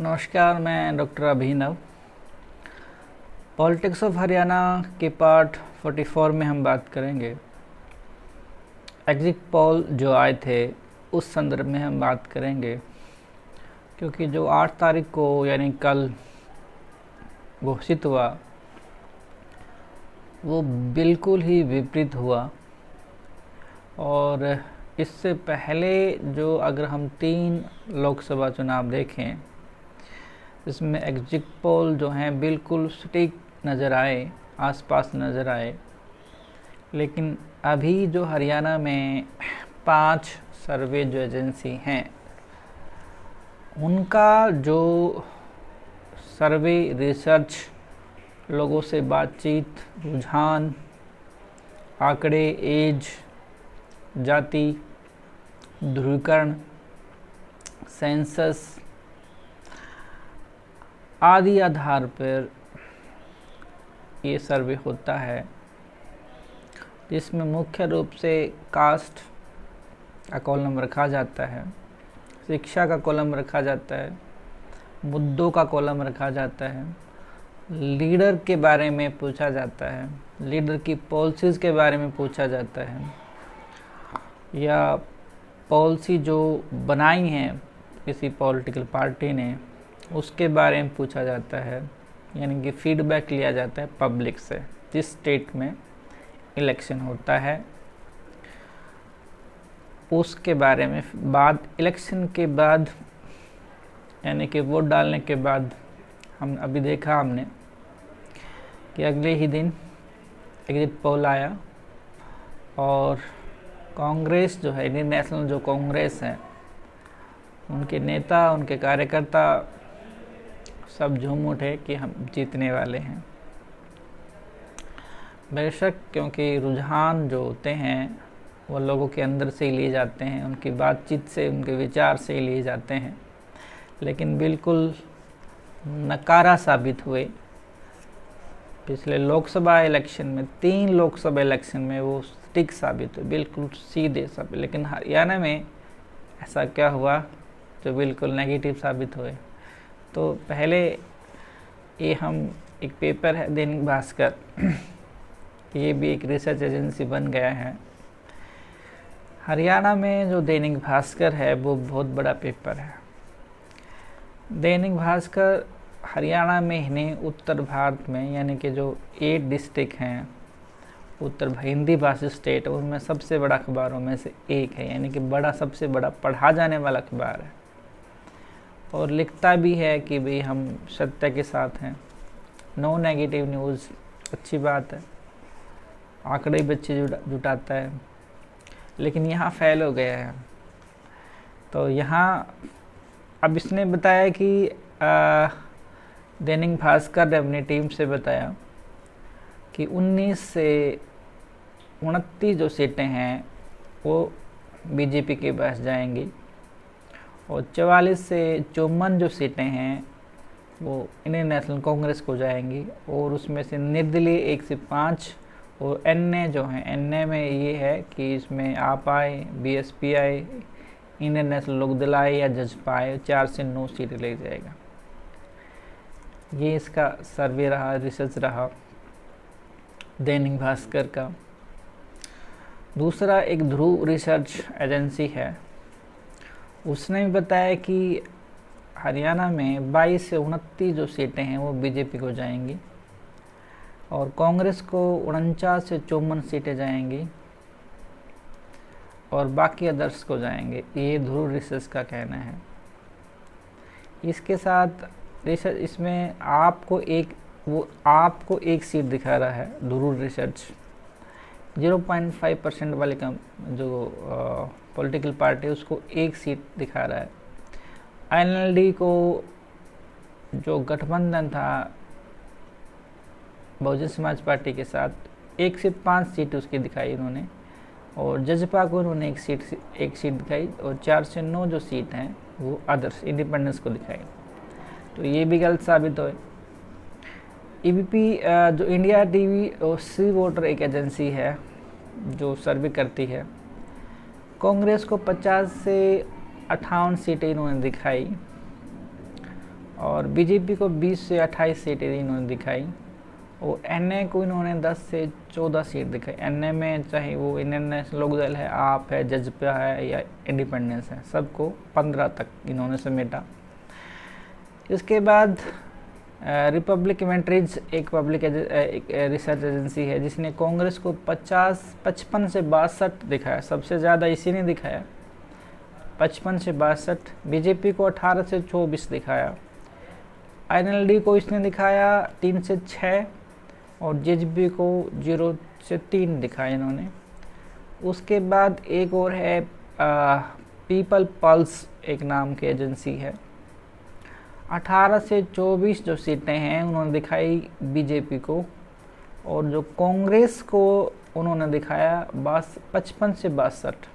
नमस्कार, मैं doctor Abhinav. Politics of Haryana के पार्ट 44 में हम बात करेंगे। एग्जिट पोल जो आए थे उस संदर्भ में हम बात करेंगे, क्योंकि जो 8 तारीख को यानी कल घोषित हुआ वो बिल्कुल ही विपरीत हुआ। और इससे पहले जो अगर हम 3 लोकसभा चुनाव देखें, इसमें एग्जिट पोल जो हैं बिल्कुल सटीक नज़र आए, आसपास नज़र आए। लेकिन अभी जो हरियाणा में 5 सर्वे जो एजेंसी हैं, उनका जो सर्वे रिसर्च, लोगों से बातचीत, रुझान, आंकड़े, एज, जाति, ध्रुवीकरण, सेंसस आदि आधार पर ये सर्वे होता है, जिसमें मुख्य रूप से कास्ट का कॉलम रखा जाता है, शिक्षा का कॉलम रखा जाता है, मुद्दों का कॉलम रखा जाता है, लीडर के बारे में पूछा जाता है, लीडर की पॉलिसीज़ के बारे में पूछा जाता है, या पॉलिसी जो बनाई हैं किसी पॉलिटिकल पार्टी ने उसके बारे में पूछा जाता है। यानी कि फीडबैक लिया जाता है पब्लिक से, जिस स्टेट में इलेक्शन होता है उसके बारे में। बाद इलेक्शन के बाद यानी कि वोट डालने के बाद हम अभी देखा हमने कि अगले ही दिन एग्जिट पोल आया और कांग्रेस जो है, इंडियन नेशनल जो कांग्रेस है, उनके नेता, उनके कार्यकर्ता सब झूम उठे कि हम जीतने वाले हैं। बेशक, क्योंकि रुझान जो होते हैं वो लोगों के अंदर से ही लिए जाते हैं, उनकी बातचीत से, उनके विचार से ही लिए जाते हैं, लेकिन बिल्कुल नकारा साबित हुए। पिछले लोकसभा इलेक्शन में, 3 लोकसभा इलेक्शन में वो सटीक साबित हुए, बिल्कुल सीधे सब। लेकिन हरियाणा में ऐसा क्या हुआ जो बिल्कुल नेगेटिव साबित हुए। तो पहले ये हम एक पेपर है दैनिक भास्कर, ये भी एक रिसर्च एजेंसी बन गया है। हरियाणा में जो दैनिक भास्कर है वो बहुत बड़ा पेपर है। दैनिक भास्कर हरियाणा में ही नहीं, उत्तर भारत में, यानी कि जो 8 डिस्ट्रिक्ट हैं उत्तर हिंदी भाषी स्टेट, उनमें सबसे बड़ा अखबारों में से एक है। यानी कि बड़ा, सबसे बड़ा पढ़ा जाने वाला अखबार है, और लिखता भी है कि भाई हम सत्य के साथ हैं, नो नेगेटिव न्यूज़। अच्छी बात है, आंकड़े भी अच्छे जुटाता है। लेकिन यहाँ फेल हो गया है। तो यहाँ अब इसने बताया कि दैनिक भास्कर ने अपनी टीम से बताया कि 19 से 29 जो सीटें हैं वो बीजेपी के पास जाएंगी, और 44 से 54 जो सीटें हैं वो इंडियन नेशनल कांग्रेस को जाएंगी, और उसमें से निर्दलीय 1 से 5, और एनए जो हैं, एनए में ये है कि इसमें आप आए, बीएसपी आए, इंडियन नेशनल लोकदल आए या जजपा आए, 4 से 9 सीटें ले जाएगा। ये इसका सर्वे रहा, रिसर्च रहा दैनिक भास्कर का। दूसरा एक ध्रुव रिसर्च एजेंसी है, उसने भी बताया कि हरियाणा में 22 से 29 जो सीटें हैं वो बीजेपी को जाएंगी, और कांग्रेस को 49 से 54 सीटें जाएंगी, और बाकी अदर्स को जाएंगे। ये ध्रुव रिसर्च का कहना है। इसके साथ रिसर्च, इसमें आपको एक सीट दिखा रहा है ध्रुव रिसर्च। 0.5% वाले जो पॉलिटिकल पार्टी है उसको 1 सीट दिखा रहा है। एनएलडी को, जो गठबंधन था बहुजन समाज पार्टी के साथ, 1 से 5 सीट उसकी दिखाई उन्होंने, और जजपा को उन्होंने एक सीट दिखाई, और 4 से 9 जो सीट हैं वो अदर्स, इंडिपेंडेंस को दिखाई। तो ये भी गलत साबित हुए। ईबीपी जो इंडिया टीवी और सी वोटर एक एजेंसी है जो सर्वे करती है, कांग्रेस को 50 से 58 सीटें इन्होंने दिखाई, और बीजेपी को 20 से 28 सीटें इन्होंने दिखाई, और एनए को इन्होंने 10 से 14 सीट दिखाई। एनए में चाहे वो इंडियन नेशनल लोकदल है, आप है, जजपा है या इंडिपेंडेंस है, सबको 15 तक इन्होंने समेटा। इसके बाद रिपब्लिक इन्वेंटरीज एक पब्लिक रिसर्च एजेंसी है जिसने कांग्रेस को 55 से 62 दिखाया, सबसे ज़्यादा इसी ने दिखाया 55 से 62। बीजेपी को 18 से 24 दिखाया। आईएनएलडी को इसने दिखाया 3 से 6 और जेजेपी को 0 से 3 दिखाया इन्होंने। उसके बाद एक और है पीपल पल्स एक नाम की एजेंसी है, 18 से 24 जो सीटें हैं उन्होंने दिखाई बीजेपी को, और जो कांग्रेस को उन्होंने दिखाया 55 से 62।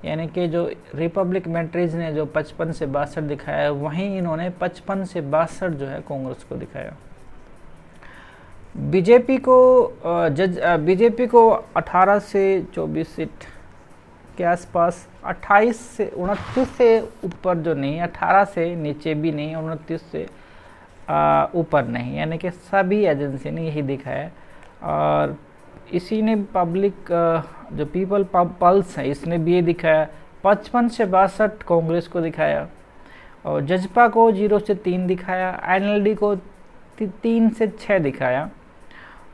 यानी कि जो रिपब्लिक इन्वेंटरीज ने जो 55 से 62 दिखाया, वहीं इन्होंने 55 से 62 जो है कांग्रेस को दिखाया। बीजेपी को 18 से 24 सीट के आसपास, 28 से 29 से ऊपर जो नहीं, 18 से नीचे भी नहीं, 29 से ऊपर नहीं, यानी कि सभी एजेंसी ने यही दिखाया। और इसी ने पब्लिक जो पीपल पल्स है इसने भी ये दिखाया 55 से 62 कांग्रेस को दिखाया, और जजपा को 0 से 3 दिखाया, आईएनएलडी को 3 से 6 दिखाया,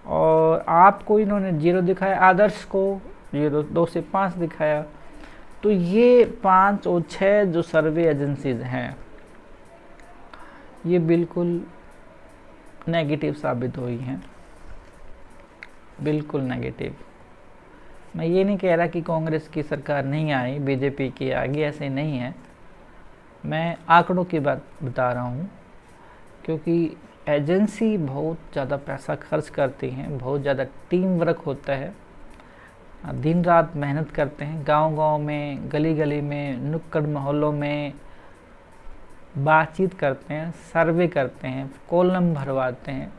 और आपको इन्होंने 0 दिखाया, आदर्श को 2 से 5 दिखाया। तो ये 5 और 6 जो सर्वे एजेंसीज हैं ये बिल्कुल नेगेटिव साबित हुई हैं, बिल्कुल नेगेटिव। मैं ये नहीं कह रहा कि कांग्रेस की सरकार नहीं आई, बीजेपी की आगे, ऐसे नहीं है। मैं आंकड़ों की बात बता रहा हूँ, क्योंकि एजेंसी बहुत ज़्यादा पैसा खर्च करती हैं, बहुत ज़्यादा टीम वर्क होता है, दिन रात मेहनत करते हैं, गांव-गांव में, गली गली में, नुक्कड़ मोहल्लों में बातचीत करते हैं, सर्वे करते हैं, कॉलम भरवाते हैं,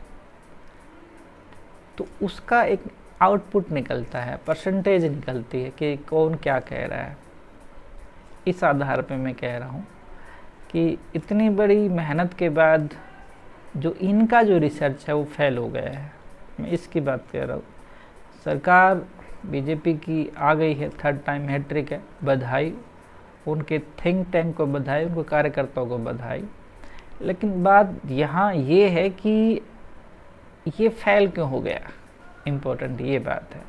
तो उसका एक आउटपुट निकलता है, परसेंटेज निकलती है कि कौन क्या कह रहा है। इस आधार पे मैं कह रहा हूँ कि इतनी बड़ी मेहनत के बाद जो इनका जो रिसर्च है वो फेल हो गया है। मैं इसकी बात कर रहा हूँ। सरकार बीजेपी की आ गई है, 3rd टाइम हैट्रिक है, बधाई, उनके थिंक टैंक को बधाई, उनके कार्यकर्ताओं को बधाई। लेकिन बात यहाँ ये है कि ये फेल क्यों हो गया, इम्पोर्टेंट ये बात है।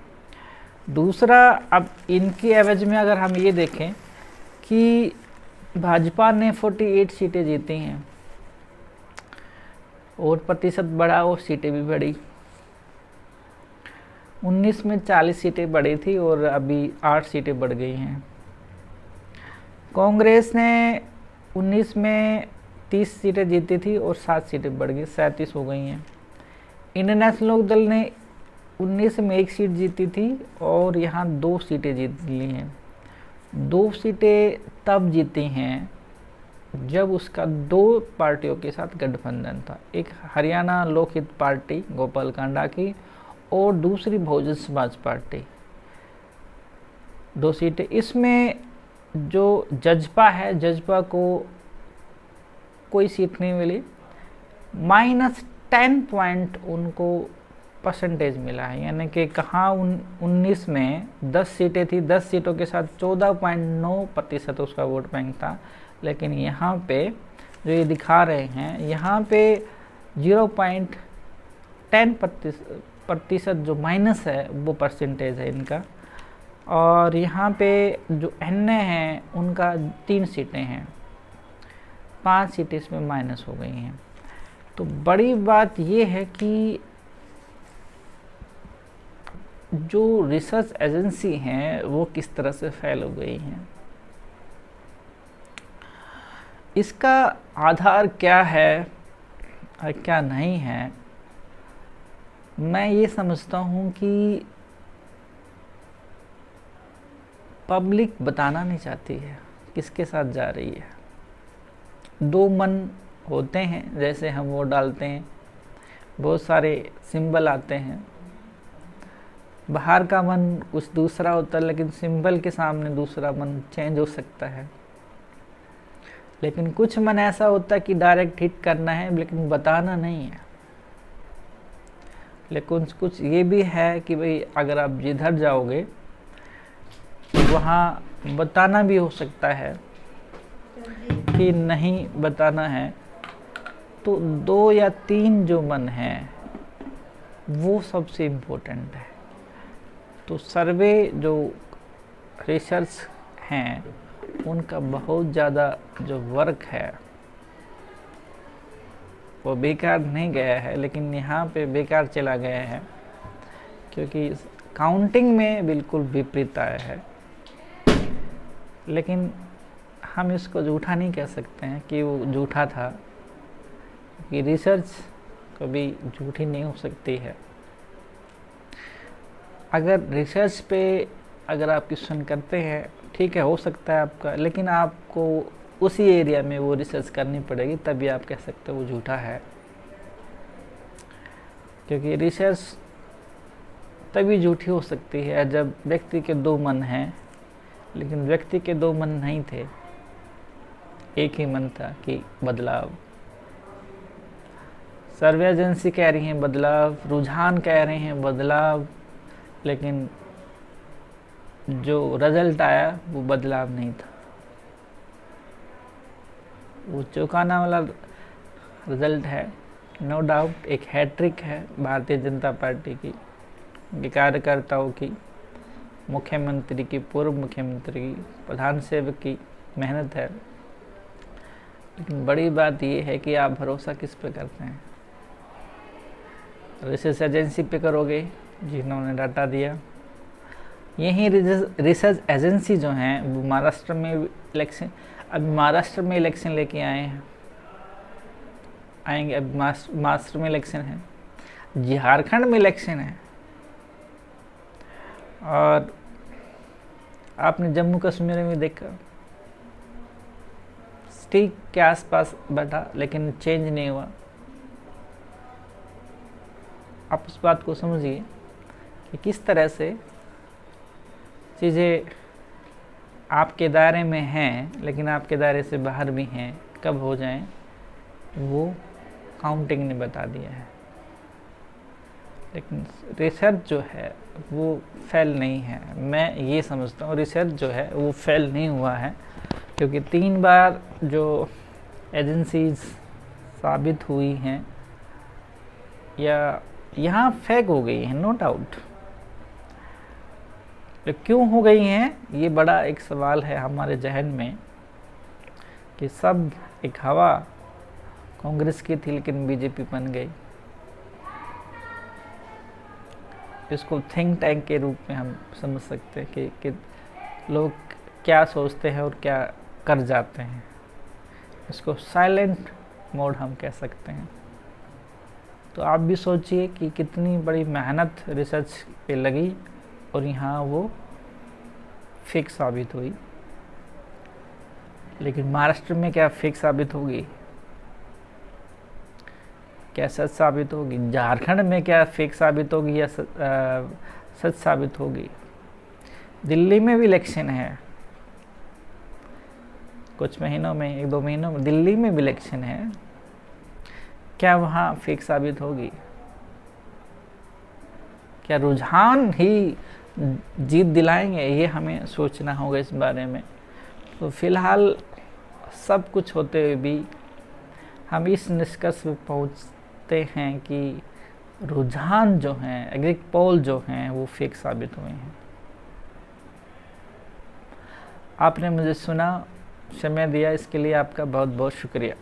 दूसरा, अब इनकी एवज में अगर हम ये देखें कि भाजपा ने 48 सीटें जीती हैं, और प्रतिशत बढ़ा और सीटें भी बढ़ी। 19 में 40 सीटें बढ़ी थी और अभी 8 सीटें बढ़ गई हैं। कांग्रेस ने 19 में 30 सीटें जीती थी और 7 सीटें बढ़ गई, 37 हो गई हैं। इंडियन नेशनल लोकदल ने 19 में 1 सीट जीती थी और यहाँ 2 सीटें जीत ली हैं। 2 सीटें तब जीती हैं जब उसका 2 पार्टियों के साथ गठबंधन था, एक हरियाणा लोकहित पार्टी गोपाल कांडा की और दूसरी बहुजन समाज पार्टी। 2 सीटें, इसमें जो जजपा है, जजपा को कोई सीट नहीं मिली, -10 पॉइंट उनको परसेंटेज मिला है। यानी कि कहाँ 19 में 10 सीटें थी, 10 सीटों के साथ 14.9% उसका वोट बैंक था, लेकिन यहाँ पे जो ये दिखा रहे हैं, यहाँ पे 0.10% जो माइनस है वो परसेंटेज है इनका। और यहाँ पे जो एनए हैं उनका 3 सीटें हैं, 5 सीटें इसमें माइनस हो गई हैं। तो बड़ी बात ये है कि जो रिसर्च एजेंसी हैं वो किस तरह से फेल हो गई हैं। इसका आधार क्या है और क्या नहीं है, मैं ये समझता हूँ कि पब्लिक बताना नहीं चाहती है किसके साथ जा रही है। 2 मन होते हैं, जैसे हम वोट डालते हैं, बहुत सारे सिंबल आते हैं, बाहर का मन कुछ दूसरा होता है, लेकिन सिंबल के सामने दूसरा मन चेंज हो सकता है। लेकिन कुछ मन ऐसा होता है कि डायरेक्ट हिट करना है लेकिन बताना नहीं है। लेकिन कुछ ये भी है कि भाई अगर आप जिधर जाओगे वहाँ बताना भी हो सकता है कि नहीं बताना है। तो 2 या 3 जो मन है वो सबसे इम्पोर्टेंट है। तो सर्वे जो रिसर्च हैं उनका बहुत ज़्यादा जो वर्क है वो बेकार नहीं गया है, लेकिन यहाँ पे बेकार चला गया है क्योंकि काउंटिंग में बिल्कुल विपरीत आया है। लेकिन हम इसको झूठा नहीं कह सकते हैं कि वो झूठा था, कि रिसर्च कभी झूठी नहीं हो सकती है। अगर रिसर्च पे अगर आप क्वेश्चन करते हैं ठीक है, हो सकता है आपका, लेकिन आपको उसी एरिया में वो रिसर्च करनी पड़ेगी, तभी आप कह सकते हो वो झूठा है। क्योंकि रिसर्च तभी झूठी हो सकती है जब व्यक्ति के 2 मन हैं, लेकिन व्यक्ति के 2 मन नहीं थे, एक ही मन था कि बदलाव। सर्वे एजेंसी कह रही हैं बदलाव, रुझान कह रहे हैं बदलाव, लेकिन जो रिजल्ट आया वो बदलाव नहीं था, वो चौंकाना वाला रिजल्ट है। नो डाउट एक हैट्रिक है भारतीय जनता पार्टी की, कार्यकर्ताओं की, मुख्यमंत्री की, पूर्व मुख्यमंत्री की, प्रधान सेवक की मेहनत है। लेकिन बड़ी बात ये है कि आप भरोसा किस पे करते हैं। रिसर्च एजेंसी पे करोगे जिन्होंने डाटा दिया। यही रिसर्च एजेंसी जो हैं वो महाराष्ट्र में इलेक्शन, अभी महाराष्ट्र में इलेक्शन लेके आए हैं, आएंगे। अब महाराष्ट्र में इलेक्शन है, झारखंड में इलेक्शन है, और आपने जम्मू कश्मीर में देखा ठीक के आसपास बैठा लेकिन चेंज नहीं हुआ। आप उस बात को समझिए कि किस तरह से चीज़ें आपके दायरे में हैं लेकिन आपके दायरे से बाहर भी हैं, कब हो जाएं वो काउंटिंग ने बता दिया है। लेकिन रिसर्च जो है वो फेल नहीं है, मैं ये समझता हूँ रिसर्च जो है वो फेल नहीं हुआ है, क्योंकि 3 बार जो एजेंसीज साबित हुई हैं या यहाँ फेक हो गई हैं, नो डाउट। तो क्यों हो गई हैं ये बड़ा एक सवाल है हमारे जहन में, कि सब एक हवा कांग्रेस की थी लेकिन बीजेपी बन गई। इसको थिंक टैंक के रूप में हम समझ सकते हैं कि लोग क्या सोचते हैं और क्या कर जाते हैं। इसको साइलेंट मोड हम कह सकते हैं। तो आप भी सोचिए कि कितनी बड़ी मेहनत रिसर्च पे लगी और यहाँ वो फेक साबित हुई। लेकिन महाराष्ट्र में क्या फेक साबित होगी, क्या सच साबित होगी? झारखंड में क्या फेक साबित होगी या सच साबित होगी? दिल्ली में भी इलेक्शन है, कुछ महीनों में, 1-2 महीनों में दिल्ली में भी इलेक्शन है, क्या वहाँ फेक साबित होगी? क्या रुझान ही जीत दिलाएंगे? ये हमें सोचना होगा इस बारे में। तो फिलहाल सब कुछ होते हुए भी हम इस निष्कर्ष पर पहुँचते हैं कि रुझान जो हैं, एग्जिट पोल जो हैं, वो फेक साबित हुए हैं। आपने मुझे सुना, समय दिया, इसके लिए आपका बहुत बहुत शुक्रिया।